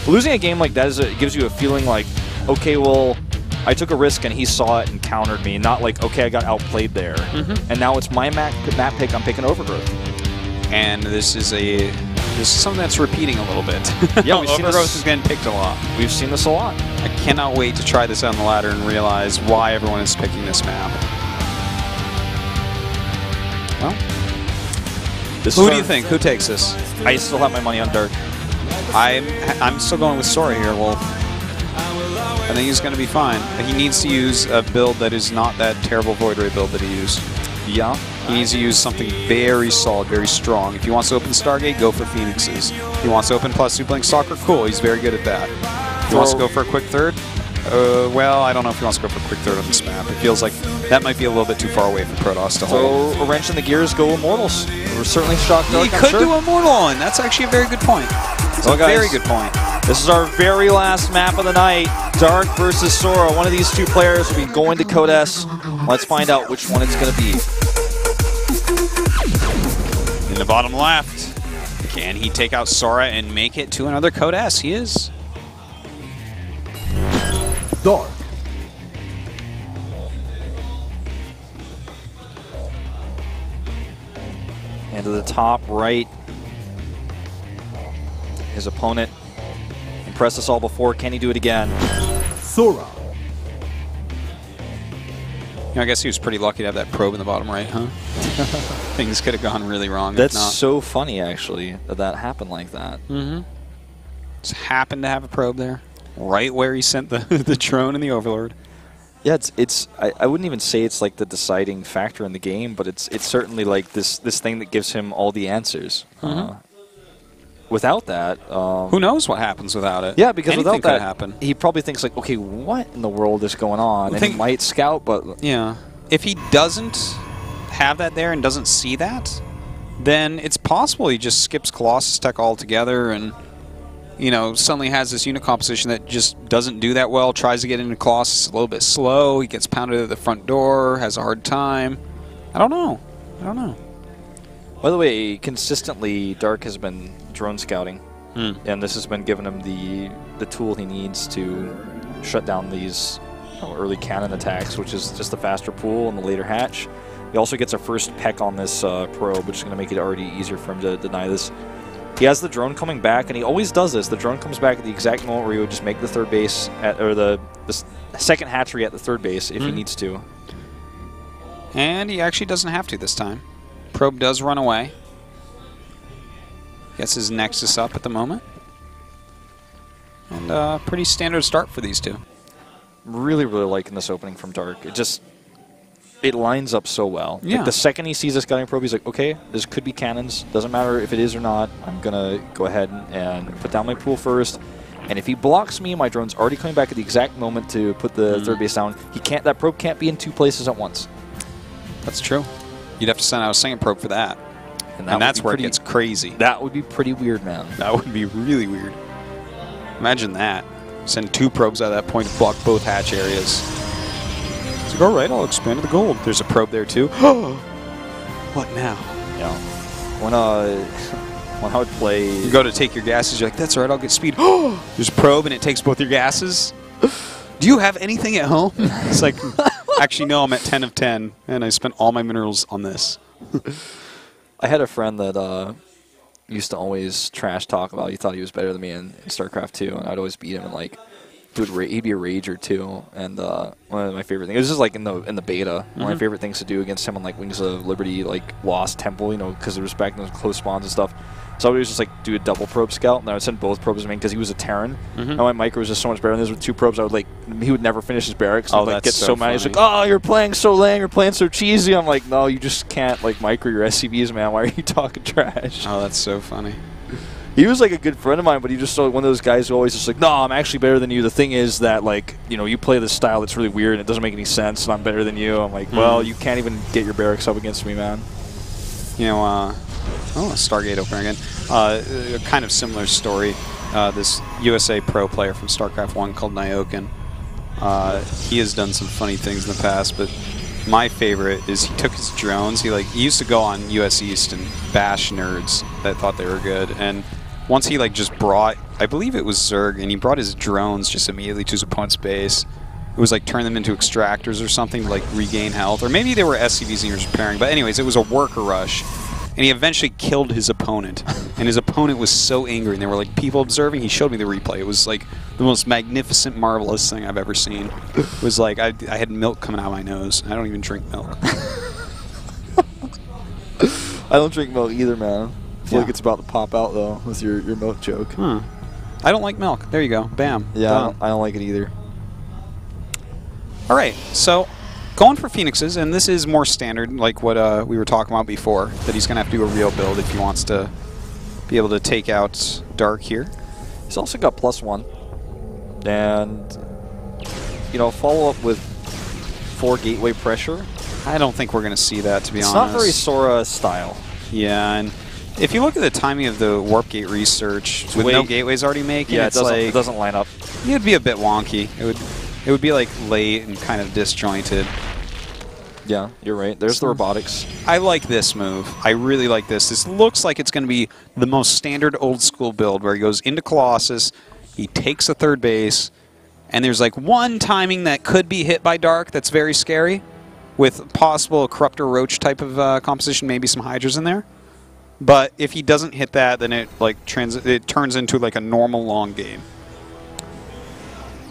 Losing a game like that it gives you a feeling like, okay, well, I took a risk and he saw it and countered me. Not like, okay, I got outplayed there. And now it's my map pick. I'm picking Overgrowth. And this is something that's repeating a little bit. Yeah, we've seen Overgrowth is getting picked a lot. We've seen this a lot. I cannot wait to try this on the ladder and realize why everyone is picking this map. Well, who do you think? Who takes this? I still have my money on Dark. I'm still going with Sora here, Wolf. I think he's going to be fine. He needs to use a build that is not that terrible Void Ray build that he used. Yeah. He needs to use something very solid, very strong. If he wants to open Stargate, go for Phoenixes. If he wants to open plus Super Link Soccer, cool. He's very good at that. If he wants to go for a quick third, well, I don't know if he wants to go for a quick third on this map. It feels like that might be a little bit too far away for Protoss to hold. Throw a wrench in the gears, go Immortals. We're certainly shocked. He could do Immortal on. That's actually a very good point. It's a very good point. This is our very last map of the night. Dark versus Sora. One of these two players will be going to Code S. Let's find out which one it's going to be. In the bottom left, can he take out Sora and make it to another Code S? He is. Dark. And to the top right, his opponent impressed us all before. Can he do it again? Sora. You know, I guess he was pretty lucky to have that probe in the bottom right, huh? Things could have gone really wrong. That's so funny, actually, that happened like that. Just happened to have a probe there, right where he sent the drone and the Overlord. Yeah, I wouldn't even say it's like the deciding factor in the game, but it's certainly like this thing that gives him all the answers. Without that, who knows what happens without it? Yeah, because anything without that, could happen. He probably thinks like, okay, what in the world is going on? And he might scout, but yeah, if he doesn't have that there and doesn't see that, then it's possible he just skips Colossus Tech altogether and, you know, suddenly has this unit composition that just doesn't do that well, tries to get into Colossus a little bit slow, he gets pounded at the front door, has a hard time. I don't know. By the way, consistently, Dark has been drone scouting, and this has been giving him the tool he needs to shut down these early cannon attacks, which is just the faster pool and the later hatch. He also gets a first peck on this probe, which is going to make it already easier for him to deny this. He has the drone coming back, and he always does this. The drone comes back at the exact moment where he would just make the third base, or the second hatchery at the third base if he needs to. And he actually doesn't have to this time. Probe does run away. Gets his Nexus up at the moment. And pretty standard start for these two. Really, really liking this opening from Dark. It lines up so well. Yeah. Like the second he sees this scouting probe, he's like, okay, this could be cannons. Doesn't matter if it is or not. I'm going to go ahead and put down my pool first. And if he blocks me, my drone's already coming back at the exact moment to put the third base down. That probe can't be in two places at once. That's true. You'd have to send out a second probe for that. And that's where it gets crazy. That would be pretty weird, man. That would be really weird. Imagine that. Send two probes out of that point to block both hatch areas. It's like, all right, I'll expand to the gold. There's a probe there, too. What now? Yeah. When I would play... You go to take your gases, you're like, that's all right, I'll get speed. There's a probe, and it takes both your gases. Do you have anything at home? It's like, actually, no, I'm at 10 of 10, and I spent all my minerals on this. I had a friend that used to always trash talk about he thought he was better than me in StarCraft II, and I'd always beat him, and like, he'd be a rager too. And one of my favorite things, it was just like in the beta, one of my favorite things to do against him on like Wings of Liberty, like Lost Temple, you know, because it was back in those close spawns and stuff. So I would just like do a double probe scout, and I would send both probes to him because he was a Terran. And my micro was just so much better. And this with two probes, I would like he would never finish his barracks. And like, get so mad. He's like, "Oh, you're playing so lame. You're playing so cheesy." I'm like, "No, you just can't like micro your SCVs, man. Why are you talking trash?" Oh, that's so funny. He was like a good friend of mine, but he just one of those guys who always just like, "No, I'm actually better than you. The thing is that like, you know, you play this style that's really weird and it doesn't make any sense, and I'm better than you." I'm like, "Well, you can't even get your barracks up against me, man." You know, Stargate opener again. A kind of similar story. This USA Pro player from StarCraft 1 called Nyokin. He has done some funny things in the past, but my favorite is he took his drones. He used to go on US East and bash nerds that thought they were good, and once he like just brought I believe it was Zerg, and he brought his drones just immediately to his opponent's base. It was like turn them into extractors or something to like regain health. Or maybe they were SCVs and he was repairing. But anyways, it was a worker rush. And he eventually killed his opponent. And his opponent was so angry. And there were like people observing. He showed me the replay. It was like the most magnificent, marvelous thing I've ever seen. It was like I had milk coming out of my nose. I don't even drink milk. I don't drink milk either, man. I feel like it's about to pop out, though, with your milk joke. I don't like milk. There you go. Bam. Yeah, I don't like it either. All right, so going for Phoenixes, and this is more standard, like what we were talking about before, that he's going to have to do a real build if he wants to be able to take out Dark here. He's also got +1. And, you know, follow up with 4 gateway pressure. I don't think we're going to see that, to be honest. It's not very Sora style. Yeah, and if you look at the timing of the Warp Gate research, with no gateways already making, yeah, it's it doesn't line up. It would be a bit wonky. It would be like late and kind of disjointed. Yeah, you're right. There's the robotics. I like this move. I really like this. This looks like it's going to be the most standard old school build where he goes into Colossus, he takes a third base, and there's like one timing that could be hit by Dark that's very scary, with possible Corruptor Roach type of composition, maybe some Hydras in there. But if he doesn't hit that, then it like it turns into like a normal long game.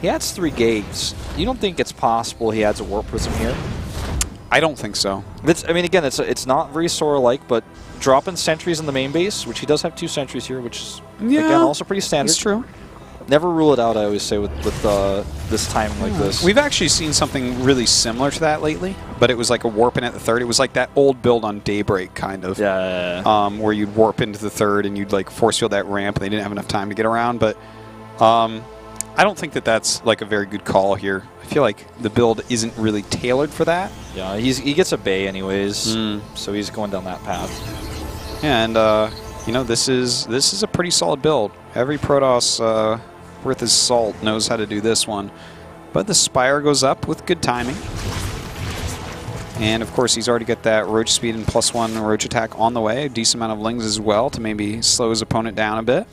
He adds 3 gates. You don't think it's possible he adds a Warp Prism here? I don't think so. I mean, again, it's not very Sora-like, but dropping sentries in the main base, which he does have 2 sentries here, which is, again, also pretty standard. That's true. Never rule it out, I always say, with this timing like this. We've actually seen something really similar to that lately, but it was like a warp in at the third. It was like that old build on Daybreak, kind of. Yeah. Where you'd warp into the third and you'd like force field that ramp, and they didn't have enough time to get around. But I don't think that that's like a very good call here. I feel like the build isn't really tailored for that. Yeah, he gets a Bay anyways, so he's going down that path. Yeah, and you know, this is a pretty solid build. Every Protoss worth his salt knows how to do this one. But the Spire goes up with good timing. And of course, he's already got that Roach speed and +1 Roach attack on the way. A decent amount of Lings as well to maybe slow his opponent down a bit.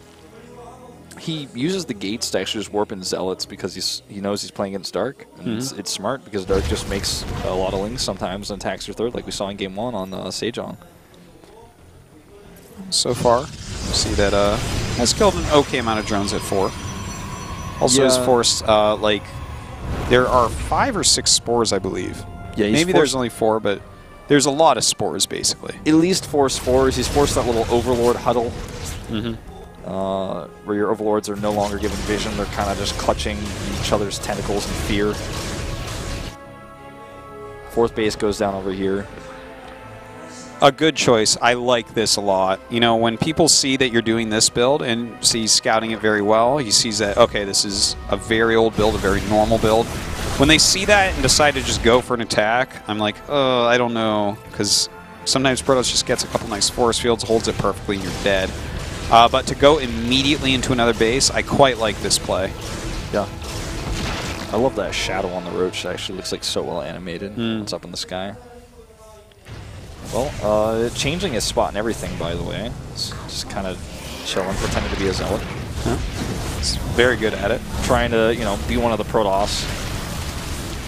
He uses the gates to actually just warp in Zealots because he knows he's playing against Dark. And it's smart because Dark just makes a lot of Lings sometimes and attacks your third, like we saw in Game 1 on Sejong. So far, you see that has killed an okay amount of drones at 4. Also has forced, like, there are 5 or 6 spores, I believe. Yeah, maybe there's only 4, but there's a lot of spores, basically. At least 4 spores. He's forced that little Overlord huddle. Where your Overlords are no longer given vision. They're kind of just clutching each other's tentacles in fear. 4th base goes down over here. A good choice. I like this a lot. You know, when people see that you're doing this build and see scouting it very well, he sees that, okay, this is a very old build, a very normal build. When they see that and decide to just go for an attack, I'm like, oh, I don't know, because sometimes Protoss just gets a couple nice force fields, holds it perfectly, and you're dead. But to go immediately into another base, I quite like this play. Yeah. I love that shadow on the Roach. It actually looks like so well animated. It's up in the sky. Well, changing his spot and everything, by the way. It's just kind of chilling, pretending to be a Zealot. Huh? He's very good at it. Trying to, you know, be one of the Protoss.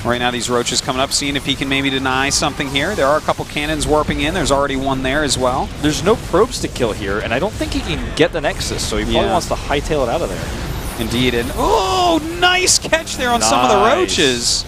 Right now, these Roaches coming up, seeing if he can maybe deny something here. There are a couple cannons warping in. There's already one there as well. There's no probes to kill here, and I don't think he can get the Nexus, so he probably wants to hightail it out of there. Indeed, and oh, nice catch there on some of the Roaches.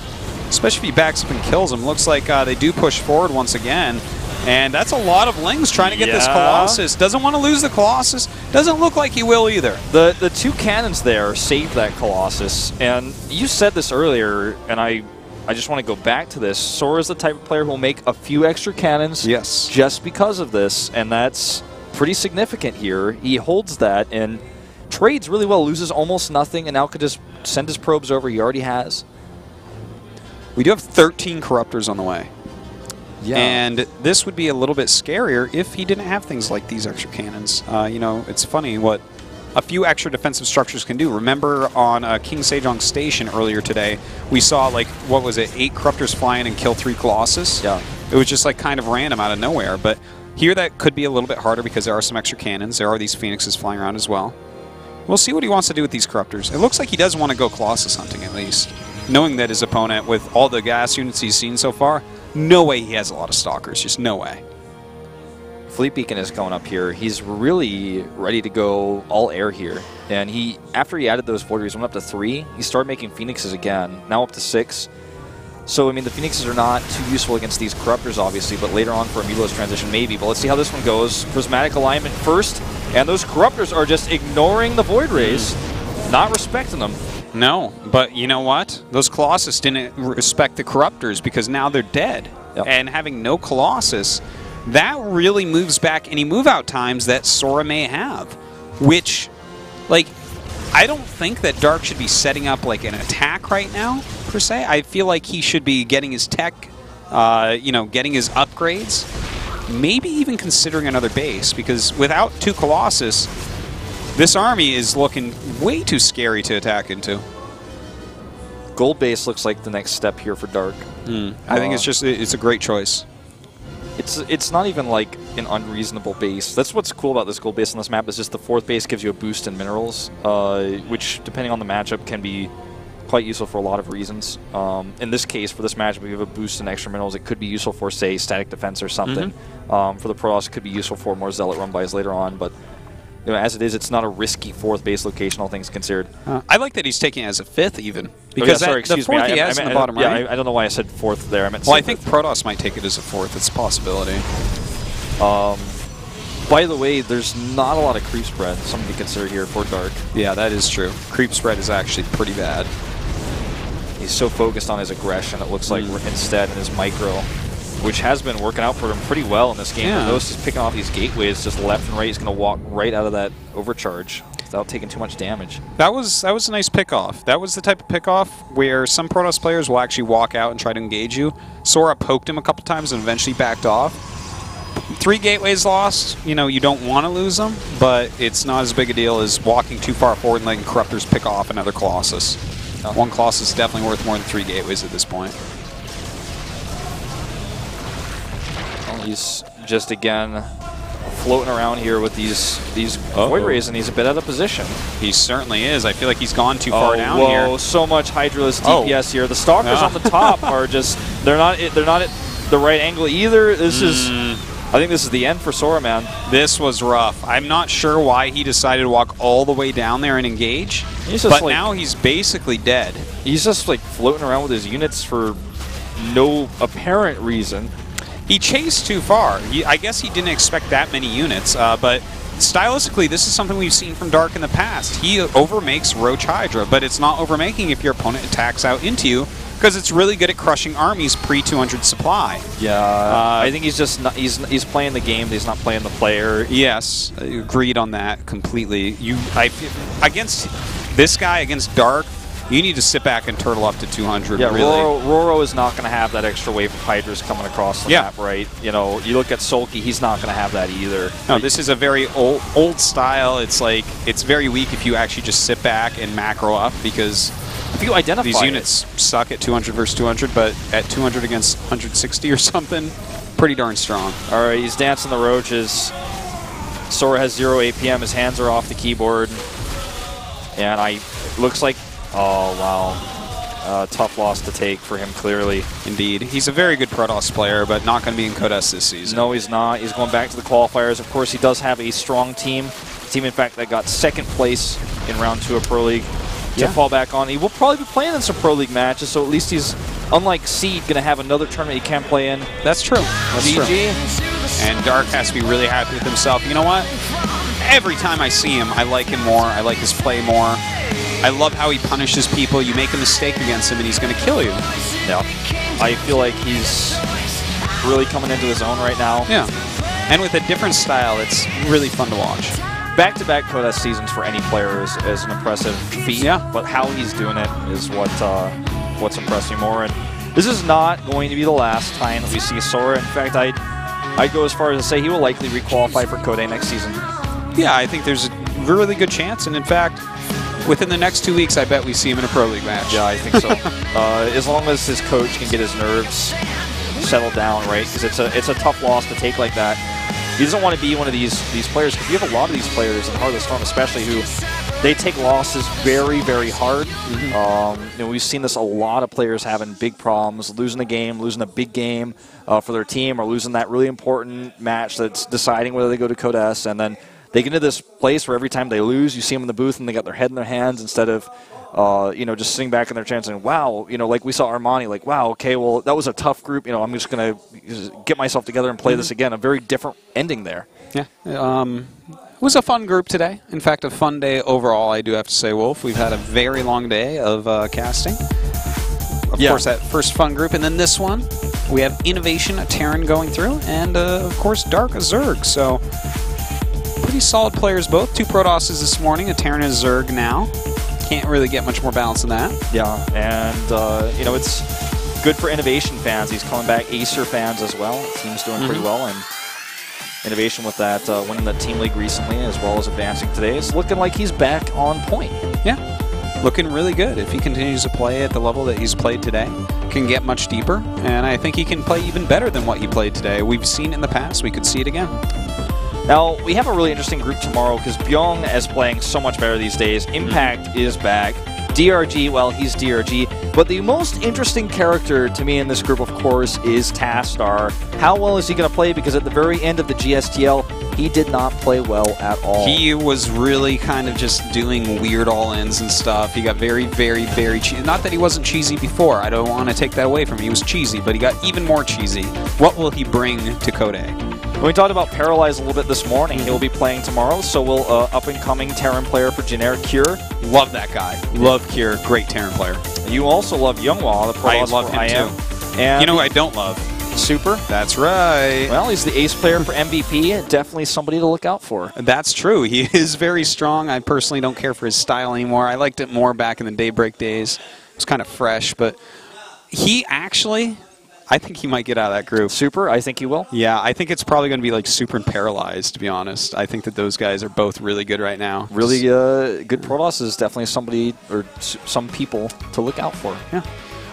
Especially if he backs up and kills them. Looks like they do push forward once again. And that's a lot of Lings trying to get this Colossus. Doesn't want to lose the Colossus. Doesn't look like he will either. The 2 cannons there saved that Colossus. And you said this earlier, and I just want to go back to this. Sora's the type of player who will make a few extra cannons just because of this, and that's pretty significant here. He holds that and trades really well, loses almost nothing, and now could just send his probes over. He already has. We do have 13 Corruptors on the way. Yeah. And this would be a little bit scarier if he didn't have things like these extra cannons. You know, it's funny what a few extra defensive structures can do. Remember on King Sejong Station earlier today, we saw, like, what was it, 8 Corruptors fly in and kill 3 Colossus? Yeah. It was just, like, kind of random out of nowhere. But here that could be a little bit harder because there are some extra cannons. There are these Phoenixes flying around as well. We'll see what he wants to do with these Corruptors. It looks like he does want to go Colossus hunting at least. Knowing that his opponent, with all the gas units he's seen so far, no way he has a lot of Stalkers. Just no way. Fleet Beacon is going up here. He's really ready to go all air here. And after he added those Void went up to 3. He started making Phoenixes again, now up to 6. So, I mean, the Phoenixes are not too useful against these Corruptors, obviously, but later on for a Milos transition, maybe. But let's see how this one goes. Prismatic Alignment first, and those Corruptors are just ignoring the Void Rays, not respecting them. No, but you know what? Those Colossus didn't respect the Corruptors because now they're dead. Yep. And having no Colossus, that really moves back any move-out times that Sora may have, which, like, I don't think that Dark should be setting up, like, an attack right now, per se. I feel like he should be getting his tech, you know, getting his upgrades, maybe even considering another base, because without 2 Colossus, this army is looking way too scary to attack into. Gold base looks like the next step here for Dark. I think it's a great choice. It's not even like an unreasonable base. That's what's cool about this gold base on this map is just the 4th base gives you a boost in minerals, which depending on the matchup can be quite useful for a lot of reasons. In this case, for this matchup, if you have a boost in extra minerals, it could be useful for, say, static defense or something. For the Protoss, it could be useful for more Zealot run-bys later on, but you know, as it is, it's not a risky 4th base location, all things considered. I like that he's taking it as a 5th even. Because the 4th he has in the bottom right. Yeah, I don't know why I said 4th there. I meant well, I think Protoss might take it as a 4th. It's a possibility. By the way, there's not a lot of creep spread, something to consider here for Dark. Yeah, that is true. Creep spread is actually pretty bad. He's so focused on his aggression, it looks like instead in his micro, which has been working out for him pretty well in this game. Yeah. Notice he's picking off these gateways just left and right. He's going to walk right out of that overcharge without taking too much damage. That was a nice pickoff. That was the type of pickoff where some Protoss players will actually walk out and try to engage you. Sora poked him a couple times and eventually backed off. 3 gateways lost. You know, you don't want to lose them, but it's not as big a deal as walking too far forward and letting Corruptors pick off another Colossus. 1 Colossus is definitely worth more than 3 gateways at this point. He's just, again, floating around here with these Void Rays, and he's a bit out of position. He certainly is. I feel like he's gone too far down here. Whoa, so much Hydralisk DPS here. The Stalkers on the top are just, they're not at the right angle either. This is, I think this is the end for Sora, man. This was rough. I'm not sure why he decided to walk all the way down there and engage, but like, now he's basically dead. He's just like floating around with his units for no apparent reason. He chased too far. I guess he didn't expect that many units, but stylistically, this is something we've seen from Dark in the past. He overmakes Roach Hydra, but it's not overmaking if your opponent attacks out into you, because it's really good at crushing armies pre-200 supply. Yeah, I think he's just not, he's playing the game, but he's not playing the player. Yes, agreed on that completely. Against this guy, against Dark, you need to sit back and turtle up to 200. Yeah, really. Roro is not going to have that extra wave of Hydras coming across the map, right? You know, you look at Sulky, he's not going to have that either. No, this is a very old style. It's like, it's very weak if you actually just sit back and macro up, because if you identify these units suck at 200 versus 200, but at 200 against 160 or something, pretty darn strong. All right, he's dancing the roaches. Sora has 0 APM. His hands are off the keyboard. And it looks like, oh, wow. Tough loss to take for him, clearly. Indeed. He's a very good Protoss player, but not going to be in Code S this season. No, he's not. He's going back to the qualifiers. Of course, he does have a strong team. A team, in fact, that got 2nd place in Round 2 of Pro League to fall back on. He will probably be playing in some Pro League matches, so at least he's, unlike Seed, going to have another tournament he can play in. That's true. That's GG. And Dark has to be really happy with himself. You know what? Every time I see him, I like him more. I like his play more. I love how he punishes people. You make a mistake against him and he's going to kill you. Yeah. I feel like he's really coming into his own right now. Yeah. And with a different style, it's really fun to watch. Back-to-back Code S seasons for any player is an impressive feat. Yeah. But how he's doing it is what's impressing more. And this is not going to be the last time that we see Sora. In fact, I'd go as far as to say he will likely requalify for Code A next season. Yeah, I think there's a really good chance. And in fact, within the next 2 weeks, I bet we see him in a Pro League match. Yeah, I think so. As long as his coach can get his nerves settled down, right? Because it's a tough loss to take like that. He doesn't want to be one of these players, because you have a lot of these players in Heart of the Storm especially who they take losses very, very hard. We've seen this a lot of players having big problems, losing a game, losing a big game for their team, or losing that really important match that's deciding whether they go to Code S, and then they get into this place where every time they lose, you see them in the booth and they got their head in their hands instead of just sitting back in their chairs and, wow, like we saw Armani, like, wow, okay, well, that was a tough group. I'm just going to get myself together and play this again. A very different ending there. Yeah. It was a fun group today. In fact, a fun day overall, I do have to say, Wolf. We've had a very long day of casting. Of course, that first fun group. And then this one, we have Innovation, a Terran going through, and, of course, Dark, a Zerg. So, pretty solid players both. 2 Protosses this morning, a Terran and a Zerg now. Can't really get much more balance than that. Yeah, and, it's good for Innovation fans. He's coming back. Acer fans as well. The team's doing pretty well, and Innovation with that winning the Team League recently as well as advancing today. It's looking like he's back on point. Yeah, looking really good. If he continues to play at the level that he's played today, can get much deeper, and I think he can play even better than what he played today. We've seen it in the past. We could see it again. Now, we have a really interesting group tomorrow because Byung is playing so much better these days. Impact is back. DRG, well, he's DRG. But the most interesting character to me in this group, of course, is Tastar. How well is he going to play? Because at the very end of the GSTL, he did not play well at all. He was really kind of just doing weird all-ins and stuff. He got very, very, very cheesy. Not that he wasn't cheesy before. I don't want to take that away from him. He was cheesy, but he got even more cheesy. What will he bring to Code A? We talked about Paralyze a little bit this morning. He'll be playing tomorrow, so will up-and-coming Terran player for generic Cure. Love that guy. Love Cure. Great Terran player. You also love Younghwa, the I love him too. And you know who I don't love? Super. That's right. Well, he's the ace player for MVP. Definitely somebody to look out for. That's true. He is very strong. I personally don't care for his style anymore. I liked it more back in the Daybreak days. It was kind of fresh, but he actually, I think he might get out of that group. Super? I think he will. Yeah, I think it's probably going to be like Super and Paralyzed, to be honest. I think that those guys are both really good right now. Really good Protoss is definitely somebody or some people to look out for. Yeah.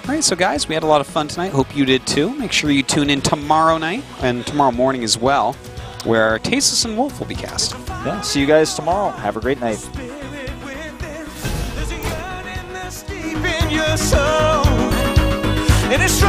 All right, so guys, we had a lot of fun tonight. Hope you did too. Make sure you tune in tomorrow night and tomorrow morning as well, where Tasteless and Wolf will be cast. Yeah, see you guys tomorrow. Have a great night. And it's